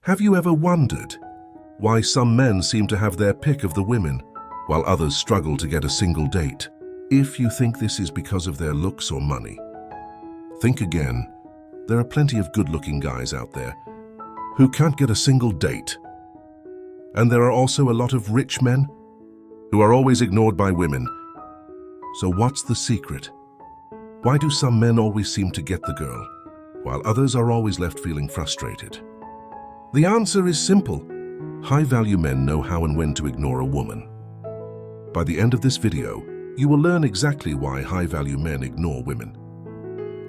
Have you ever wondered why some men seem to have their pick of the women, while others struggle to get a single date? If you think this is because of their looks or money, think again. There are plenty of good-looking guys out there who can't get a single date. And there are also a lot of rich men who are always ignored by women. So what's the secret? Why do some men always seem to get the girl, while others are always left feeling frustrated? The answer is simple. High-value men know how and when to ignore a woman. By the end of this video, you will learn exactly why high-value men ignore women,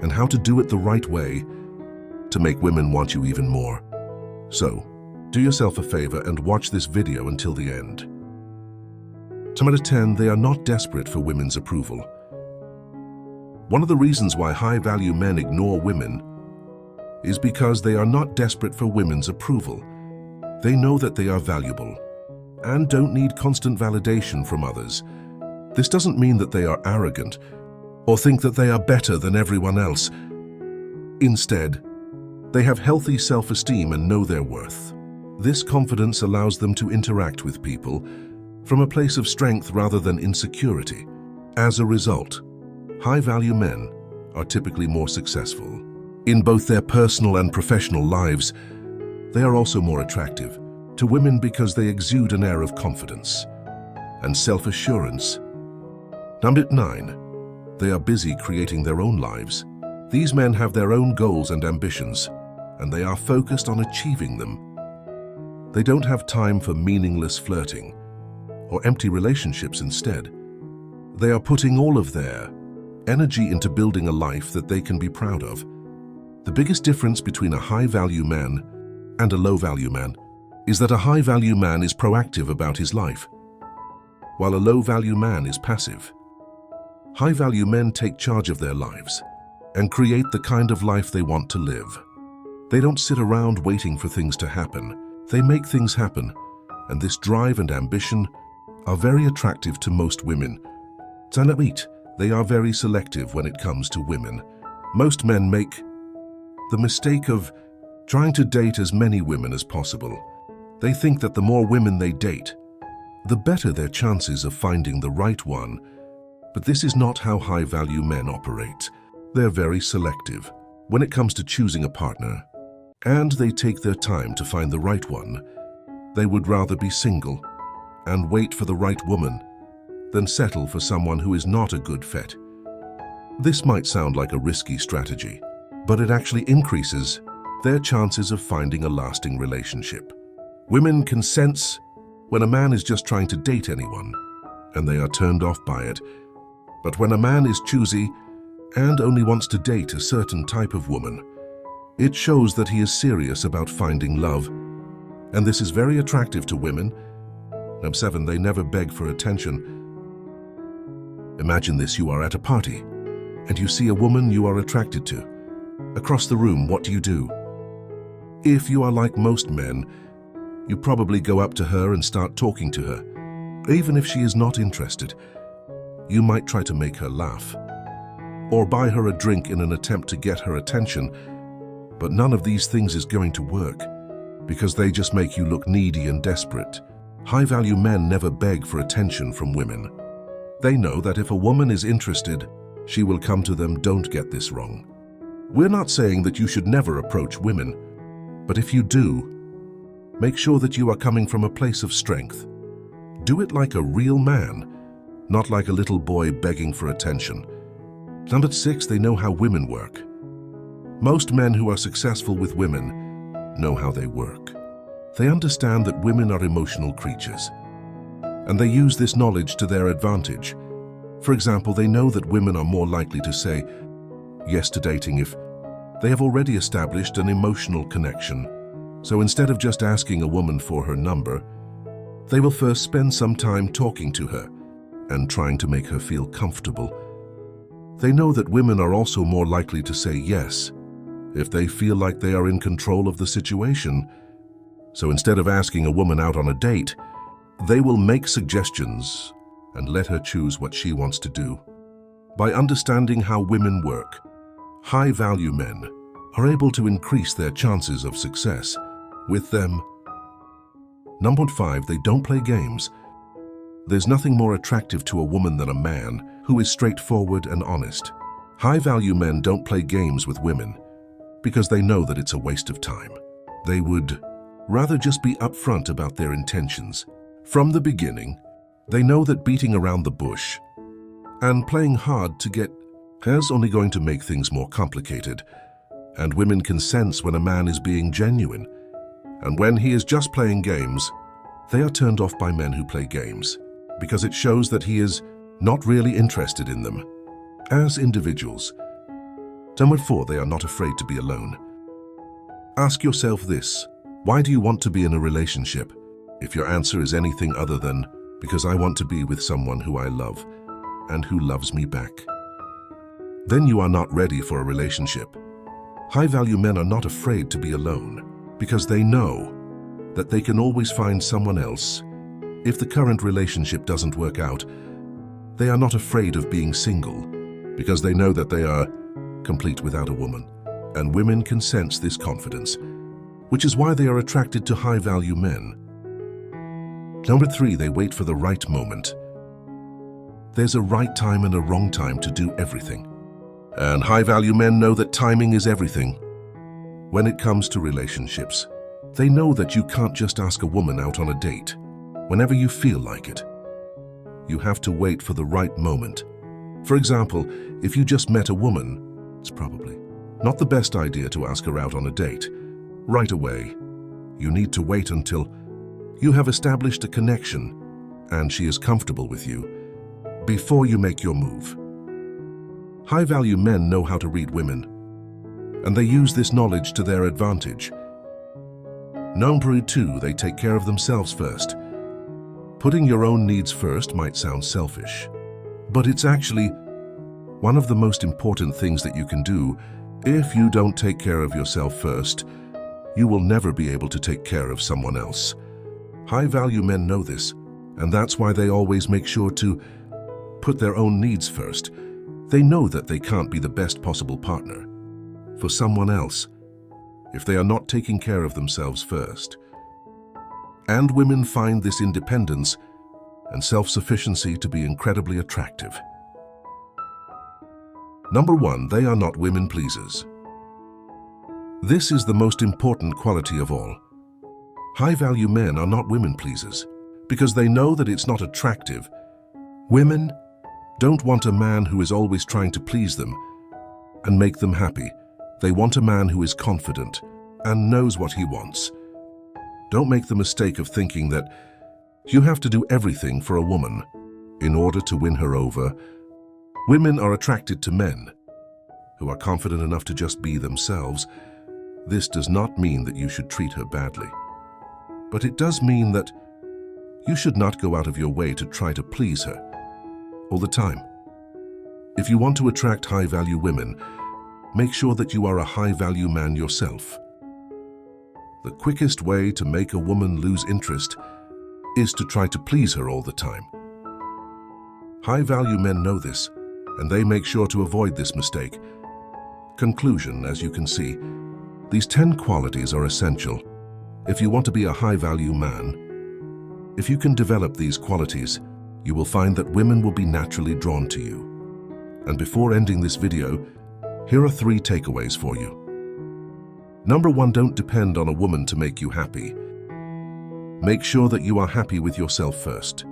and how to do it the right way to make women want you even more. So, do yourself a favor and watch this video until the end. Number 10, they are not desperate for women's approval. One of the reasons why high-value men ignore women is because they are not desperate for women's approval. They know that they are valuable and don't need constant validation from others. This doesn't mean that they are arrogant or think that they are better than everyone else. Instead, they have healthy self-esteem and know their worth. This confidence allows them to interact with people from a place of strength rather than insecurity. As a result, high-value men are typically more successful. In both their personal and professional lives, they are also more attractive to women because they exude an air of confidence and self-assurance. Number 9. They are busy creating their own lives. These men have their own goals and ambitions, and they are focused on achieving them. They don't have time for meaningless flirting or empty relationships. Instead, they are putting all of their energy into building a life that they can be proud of. The biggest difference between a high-value man and a low-value man is that a high-value man is proactive about his life, while a low-value man is passive. High-value men take charge of their lives and create the kind of life they want to live. They don't sit around waiting for things to happen. They make things happen, and this drive and ambition are very attractive to most women. They are very selective when it comes to women. Most men make the mistake of trying to date as many women as possible. They think that the more women they date, the better their chances of finding the right one. But this is not how high-value men operate. They're very selective when it comes to choosing a partner, and they take their time to find the right one. They would rather be single and wait for the right woman than settle for someone who is not a good fit. This might sound like a risky strategy, but it actually increases their chances of finding a lasting relationship. Women can sense when a man is just trying to date anyone, and they are turned off by it. But when a man is choosy and only wants to date a certain type of woman, it shows that he is serious about finding love. And this is very attractive to women. Number 7, they never beg for attention. Imagine this: you are at a party and you see a woman you are attracted to. Across the room, what do? If you are like most men, you probably go up to her and start talking to her. Even if she is not interested, you might try to make her laugh or buy her a drink in an attempt to get her attention. But none of these things is going to work because they just make you look needy and desperate. High-value men never beg for attention from women. They know that if a woman is interested, she will come to them. Don't get this wrong. We're not saying that you should never approach women, but if you do, make sure that you are coming from a place of strength. Do it like a real man, not like a little boy begging for attention. Number 6, they know how women work. Most men who are successful with women know how they work. They understand that women are emotional creatures, and they use this knowledge to their advantage. For example, they know that women are more likely to say yes to dating if they have already established an emotional connection. So instead of just asking a woman for her number, they will first spend some time talking to her and trying to make her feel comfortable. They know that women are also more likely to say yes if they feel like they are in control of the situation. So instead of asking a woman out on a date, they will make suggestions and let her choose what she wants to do. By understanding how women work, high-value men are able to increase their chances of success. with them. Number 5, they don't play games. There's nothing more attractive to a woman than a man who is straightforward and honest. High-value men don't play games with women because they know that it's a waste of time. They would rather just be upfront about their intentions. From the beginning, they know that beating around the bush and playing hard to get is only going to make things more complicated, and women can sense when a man is being genuine. And when he is just playing games, they are turned off by men who play games because it shows that he is not really interested in them as individuals. Number 4, they are not afraid to be alone. Ask yourself this: why do you want to be in a relationship? If your answer is anything other than, because I want to be with someone who I love and who loves me back, then you are not ready for a relationship. High-value men are not afraid to be alone because they know that they can always find someone else. If the current relationship doesn't work out, they are not afraid of being single because they know that they are complete without a woman. And women can sense this confidence, which is why they are attracted to high-value men. Number 3, they wait for the right moment. There's a right time and a wrong time to do everything. And high-value men know that timing is everything. When it comes to relationships, they know that you can't just ask a woman out on a date whenever you feel like it. You have to wait for the right moment. For example, if you just met a woman, it's probably not the best idea to ask her out on a date right away. You need to wait until you have established a connection and she is comfortable with you before you make your move. High-value men know how to read women, and they use this knowledge to their advantage. Number 2, they take care of themselves first. Putting your own needs first might sound selfish, but it's actually one of the most important things that you can do. If you don't take care of yourself first, you will never be able to take care of someone else. High-value men know this, and that's why they always make sure to put their own needs first. They know that they can't be the best possible partner for someone else if they are not taking care of themselves first. And women find this independence and self-sufficiency to be incredibly attractive. Number 1, they are not women pleasers. This is the most important quality of all. High-value men are not women pleasers because they know that it's not attractive. Women don't want a man who is always trying to please them and make them happy. They want a man who is confident and knows what he wants. Don't make the mistake of thinking that you have to do everything for a woman in order to win her over. Women are attracted to men who are confident enough to just be themselves. This does not mean that you should treat her badly, but it does mean that you should not go out of your way to try to please her all the time. If you want to attract high-value women, make sure that you are a high-value man yourself. The quickest way to make a woman lose interest is to try to please her all the time. High-value men know this, and they make sure to avoid this mistake. Conclusion: as you can see, these 10 qualities are essential if you want to be a high-value man. If you can develop these qualities, you will find that women will be naturally drawn to you. And before ending this video, here are 3 takeaways for you. Number 1, don't depend on a woman to make you happy. Make sure that you are happy with yourself first.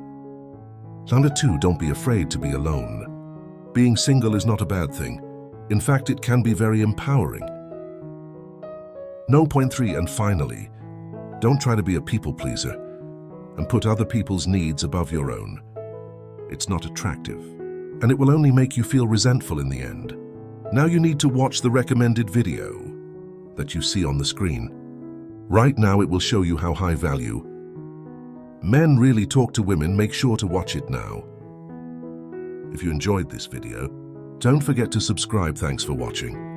Number 2, don't be afraid to be alone. Being single is not a bad thing. In fact, it can be very empowering. Number 3, and finally, don't try to be a people pleaser and put other people's needs above your own. It's not attractive, and it will only make you feel resentful in the end. Now you need to watch the recommended video that you see on the screen. Right now it will show you how high-value men really talk to women. Make sure to watch it now. If you enjoyed this video, don't forget to subscribe. Thanks for watching.